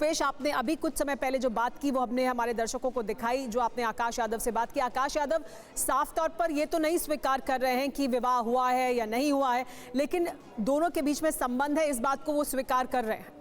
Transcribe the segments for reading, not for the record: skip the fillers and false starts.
रुपेश, आपने अभी कुछ समय पहले जो बात की वो हमने हमारे दर्शकों को दिखाई, जो आपने आकाश यादव से बात की। आकाश यादव साफ तौर पर ये तो नहीं स्वीकार कर रहे हैं कि विवाह हुआ है या नहीं हुआ है, लेकिन दोनों के बीच में संबंध है, इस बात को वो स्वीकार कर रहे हैं।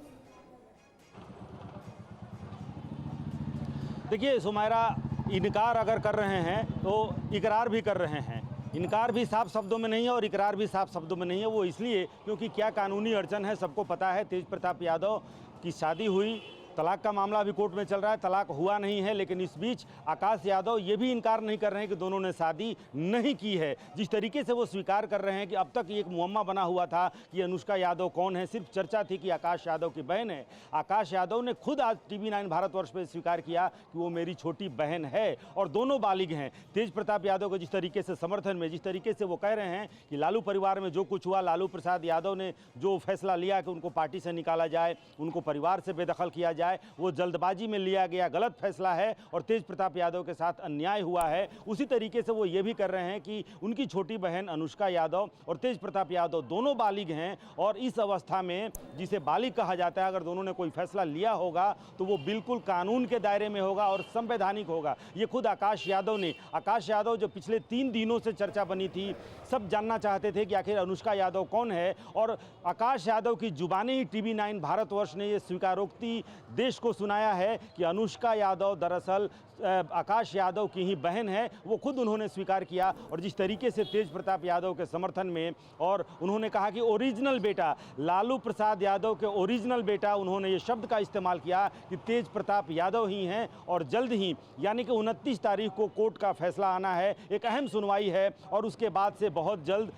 देखिए सुमायरा, इनकार अगर कर रहे हैं तो इकरार भी कर रहे हैं। इनकार भी साफ शब्दों में नहीं है और इकरार भी साफ शब्दों में नहीं है। वो इसलिए क्योंकि क्या कानूनी अड़चन है सबको पता है। तेज प्रताप यादव की शादी हुई, तलाक का मामला अभी कोर्ट में चल रहा है, तलाक हुआ नहीं है, लेकिन इस बीच आकाश यादव ये भी इनकार नहीं कर रहे हैं कि दोनों ने शादी नहीं की है। जिस तरीके से वो स्वीकार कर रहे हैं कि अब तक एक मुअम्मा बना हुआ था कि अनुष्का यादव कौन है, सिर्फ चर्चा थी कि आकाश यादव की बहन है। आकाश यादव ने खुद आज TV9 भारतवर्ष पर स्वीकार किया कि वो मेरी छोटी बहन है और दोनों बालिग हैं। तेज प्रताप यादव को जिस तरीके से समर्थन में, जिस तरीके से वो कह रहे हैं कि लालू परिवार में जो कुछ हुआ, लालू प्रसाद यादव ने जो फैसला लिया कि उनको पार्टी से निकाला जाए, उनको परिवार से बेदखल किया जाए, वो जल्दबाजी में लिया गया गलत फैसला है और तेज प्रताप यादव के साथ अन्याय हुआ है। उसी तरीके से वो ये भी कर रहे हैं कि उनकी छोटी बहन अनुष्का यादव और तेज प्रताप यादव दोनों बालिग हैं और इस अवस्था में जिसे बालिग कहा जाता है, अगर दोनों ने कोई फैसला लिया होगा तो वो बिल्कुल कानून के दायरे में होगा और संवैधानिक होगा। ये खुद आकाश यादव ने, आकाश यादव जो पिछले 3 दिनों से चर्चा बनी थी, सब जानना चाहते थे कि आखिर अनुष्का यादव कौन है, और आकाश यादव की जुबानी ही TV9 भारतवर्ष ने ये स्वीकारोक्ति देश को सुनाया है कि अनुष्का यादव दरअसल आकाश यादव की ही बहन है। वो खुद उन्होंने स्वीकार किया और जिस तरीके से तेज प्रताप यादव के समर्थन में, और उन्होंने कहा कि ओरिजिनल बेटा, लालू प्रसाद यादव के ओरिजिनल बेटा, उन्होंने ये शब्द का इस्तेमाल किया कि तेज प्रताप यादव ही हैं और जल्द ही यानी कि 29 तारीख को कोर्ट का फैसला आना है, एक अहम सुनवाई है और उसके बाद से बहुत जल्द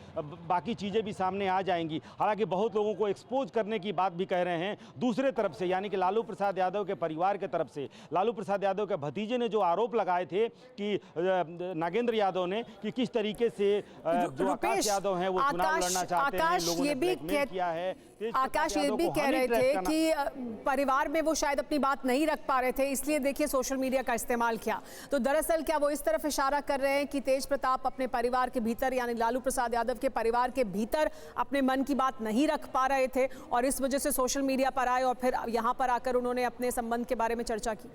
बाकी चीज़ें भी सामने आ जाएंगी। हालांकि बहुत लोगों को एक्सपोज करने की बात भी कह रहे हैं दूसरे तरफ से, यानी कि लालू प्रसाद यादव के परिवार के तरफ से। लालू प्रसाद यादव के भतीजे ने जो आरोप लगाए थे कि नागेंद्र यादव ने कि किस तरीके से जो आकाश यादव हैं वो चुनाव लड़ना चाहते हैं, लोगों ने ब्लैकमेल किया है। आकाश ये भी कह रहे थे कि परिवार में वो शायद अपनी बात नहीं रख पा रहे थे, इसलिए देखिए सोशल मीडिया का इस्तेमाल किया। तो दरअसल क्या वो इस तरफ इशारा कर रहे हैं कि तेज प्रताप अपने परिवार के भीतर, यानी लालू प्रसाद यादव के परिवार के भीतर अपने मन की बात नहीं रख पा रहे थे और इस वजह से सोशल मीडिया पर आए और फिर यहाँ पर आकर उन्होंने अपने संबंध के बारे में चर्चा की?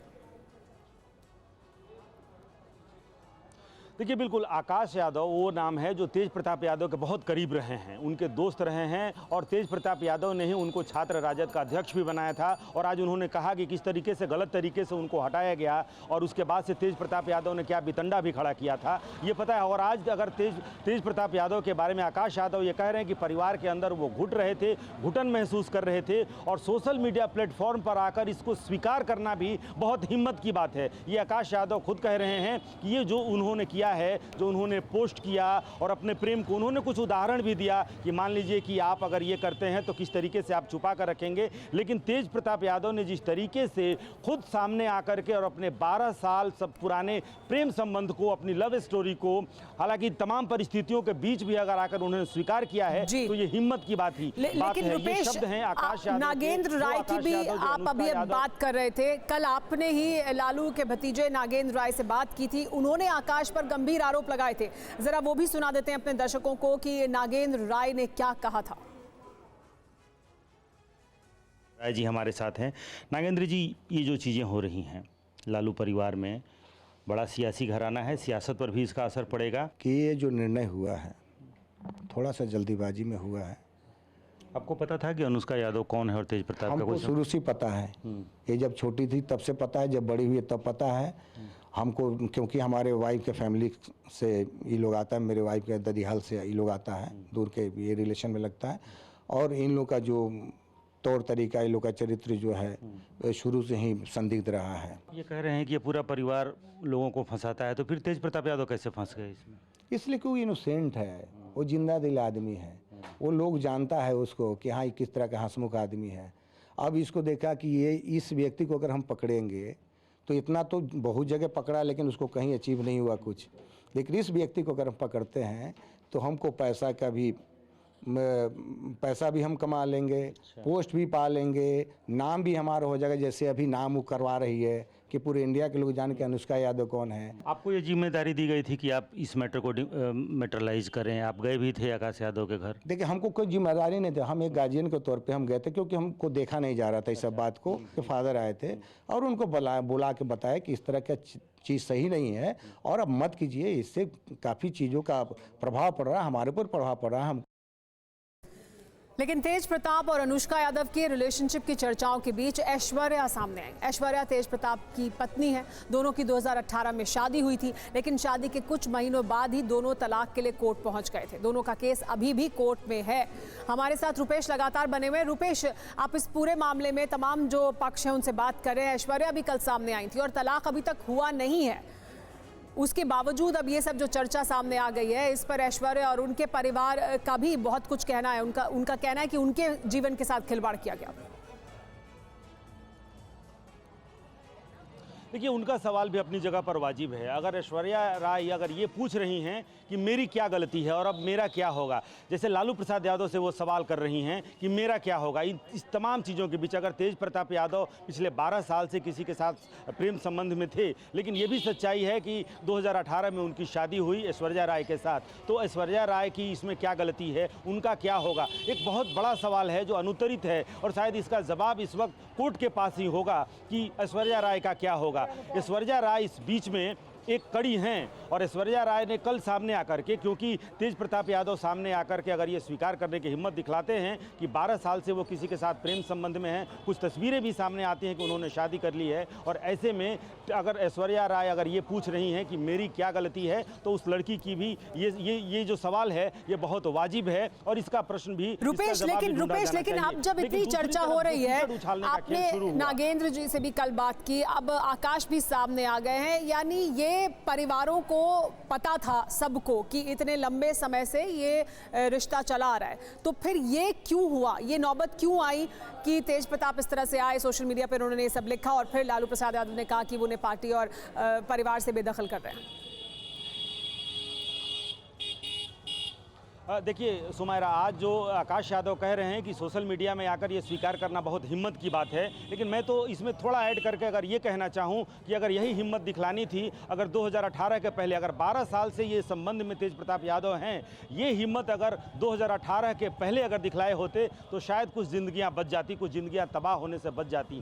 देखिए बिल्कुल, आकाश यादव वो नाम है जो तेज प्रताप यादव के बहुत करीब रहे हैं, उनके दोस्त रहे हैं और तेज प्रताप यादव ने ही उनको छात्र राजद का अध्यक्ष भी बनाया था। और आज उन्होंने कहा कि किस तरीके से गलत तरीके से उनको हटाया गया और उसके बाद से तेज प्रताप यादव ने क्या बितंडा भी खड़ा किया था, ये पता है। और आज अगर तेज प्रताप यादव के बारे में आकाश यादव ये कह रहे हैं कि परिवार के अंदर वो घुट रहे थे, घुटन महसूस कर रहे थे और सोशल मीडिया प्लेटफॉर्म पर आकर इसको स्वीकार करना भी बहुत हिम्मत की बात है। ये आकाश यादव खुद कह रहे हैं कि ये जो उन्होंने किया है, जो उन्होंने पोस्ट किया और अपने प्रेम को, उन्होंने कुछ उदाहरण भी दिया कि मान लीजिए कि आप अगर ये करते हैं तो किस तरीके से आप छुपा कर रखेंगे। लेकिन तेज प्रताप यादव ने जिस तरीके से खुद सामने आकर के और अपने 12 साल सब पुराने प्रेम संबंध को, अपनी लव स्टोरी को, हालांकि तमाम परिस्थितियों के बीच भी अगर आकर उन्होंने स्वीकार किया है तो ये हिम्मत की बात ही बात है। ये शब्द हैं आकाश यादव, नागेंद्र राय की भी आप अभी बात कर रहे थे। कल आपने ही लालू के भतीजे नागेंद्र राय से बात की थी, उन्होंने आकाश पर गंभीर आरोप लगाए थे। जरा वो भी सुना देते हैं अपने दर्शकों को कि नागेंद्र राय ने क्या कहा था। राय जी हमारे साथ हैं। नागेंद्र जी, ये जो चीज़ें हो रही हैं लालू परिवार में, बड़ा सियासी घराना है, सियासत पर भी इसका असर पड़ेगा कि ये जो निर्णय हुआ है थोड़ा सा जल्दीबाजी में हुआ है। आपको पता था कि अनुष्का यादव कौन है और तेज प्रताप का? हमको शुरू से पता है, ये जब छोटी थी तब से पता है, जब बड़ी हुई तब पता है हमको, क्योंकि हमारे वाइफ के फैमिली से ये लोग आता है, मेरे वाइफ के ददिहाल से ये लोग आता है, दूर के ये रिलेशन में लगता है। और इन लोग का जो तौर तरीका, इन लोग का चरित्र जो है शुरू से ही संदिग्ध रहा है। ये कह रहे हैं कि ये पूरा परिवार लोगों को फंसाता है, तो फिर तेज प्रताप यादव कैसे फंस गए इसमें? इसलिए कि वो इनोसेंट है, वो जिंदा दिल आदमी है, वो लोग जानता है उसको कि हाँ ये किस तरह का हंसमुख आदमी है। अब इसको देखा कि ये इस व्यक्ति को अगर हम पकड़ेंगे तो इतना तो बहुत जगह पकड़ा लेकिन उसको कहीं अचीव नहीं हुआ कुछ, लेकिन इस व्यक्ति को अगर हम पकड़ते हैं तो हमको पैसा भी हम कमा लेंगे, पोस्ट भी पा लेंगे, नाम भी हमारा हो जाएगा। जैसे अभी नाम वो करवा रही है कि पूरे इंडिया के लोग जान के अनुष्का यादव कौन है। आपको ये जिम्मेदारी दी गई थी कि आप इस मैटर को मैटरलाइज करें, आप गए भी थे आकाश यादव के घर? देखिए, हमको कोई जिम्मेदारी नहीं थी, हम एक गार्जियन के तौर पे हम गए थे, क्योंकि हमको देखा नहीं जा रहा था इस सब बात को। कि फादर आए थे और उनको बुला के बताया कि इस तरह का चीज़ सही नहीं है और अब मत कीजिए, इससे काफ़ी चीज़ों का प्रभाव पड़ रहा है, हमारे ऊपर प्रभाव पड़ रहा है। हम लेकिन तेज प्रताप और अनुष्का यादव के रिलेशनशिप की चर्चाओं के बीच ऐश्वर्या सामने आई। ऐश्वर्या तेज प्रताप की पत्नी है। दोनों की 2018 में शादी हुई थी, लेकिन शादी के कुछ महीनों बाद ही दोनों तलाक के लिए कोर्ट पहुंच गए थे। दोनों का केस अभी भी कोर्ट में है। हमारे साथ रुपेश लगातार बने हुए। रुपेश, आप इस पूरे मामले में तमाम जो पक्ष हैं उनसे बात कर रहे हैं। ऐश्वर्या भी कल सामने आई थी और तलाक अभी तक हुआ नहीं है, उसके बावजूद अब ये सब जो चर्चा सामने आ गई है, इस पर ऐश्वर्या और उनके परिवार का भी बहुत कुछ कहना है। उनका कहना है कि उनके जीवन के साथ खिलवाड़ किया गया। देखिए, उनका सवाल भी अपनी जगह पर वाजिब है। अगर ऐश्वर्या राय अगर ये पूछ रही हैं कि मेरी क्या गलती है और अब मेरा क्या होगा, जैसे लालू प्रसाद यादव से वो सवाल कर रही हैं कि मेरा क्या होगा, इस तमाम चीज़ों के बीच अगर तेज प्रताप यादव पिछले 12 साल से किसी के साथ प्रेम संबंध में थे, लेकिन ये भी सच्चाई है कि 2018 में उनकी शादी हुई ऐश्वर्या राय के साथ, तो ऐश्वर्या राय की इसमें क्या गलती है, उनका क्या होगा, एक बहुत बड़ा सवाल है जो अनुत्तरित है और शायद इसका जवाब इस वक्त कोर्ट के पास ही होगा कि ऐश्वर्या राय का क्या होगा। ऐश्वर्या राय इस बीच में एक कड़ी हैं और ऐश्वर्या राय ने कल सामने आकर के, क्योंकि तेज प्रताप यादव सामने आकर के अगर ये स्वीकार करने की हिम्मत दिखलाते हैं कि 12 साल से वो किसी के साथ प्रेम संबंध में हैं, कुछ तस्वीरें भी सामने आती हैं कि उन्होंने शादी कर ली है, और ऐसे में अगर ऐश्वर्या राय अगर ये पूछ रही हैं कि मेरी क्या गलती है, तो उस लड़की की भी ये जो सवाल है ये बहुत वाजिब है और इसका प्रश्न भी रुपेश, लेकिन अब जब इतनी चर्चा हो रही है, आपने नागेंद्र जी से भी कल बात की, अब आकाश भी सामने आ गए हैं, यानी ये परिवारों को पता था सबको कि इतने लंबे समय से ये रिश्ता चला आ रहा है, तो फिर ये क्यों हुआ, ये नौबत क्यों आई कि तेज प्रताप इस तरह से आए, सोशल मीडिया पर उन्होंने ये सब लिखा और फिर लालू प्रसाद यादव ने कहा कि वो उन्हें पार्टी और परिवार से बेदखल कर रहे हैं? देखिए सुमायरा, आज जो आकाश यादव कह रहे हैं कि सोशल मीडिया में आकर ये स्वीकार करना बहुत हिम्मत की बात है, लेकिन मैं तो इसमें थोड़ा ऐड करके अगर ये कहना चाहूँ कि अगर यही हिम्मत दिखलानी थी, अगर 2018 के पहले, अगर 12 साल से ये संबंध में तेज प्रताप यादव हैं, ये हिम्मत अगर 2018 के पहले अगर दिखलाए होते तो शायद कुछ ज़िंदगियाँ बच जाती, कुछ ज़िंदगियाँ तबाह होने से बच जाती।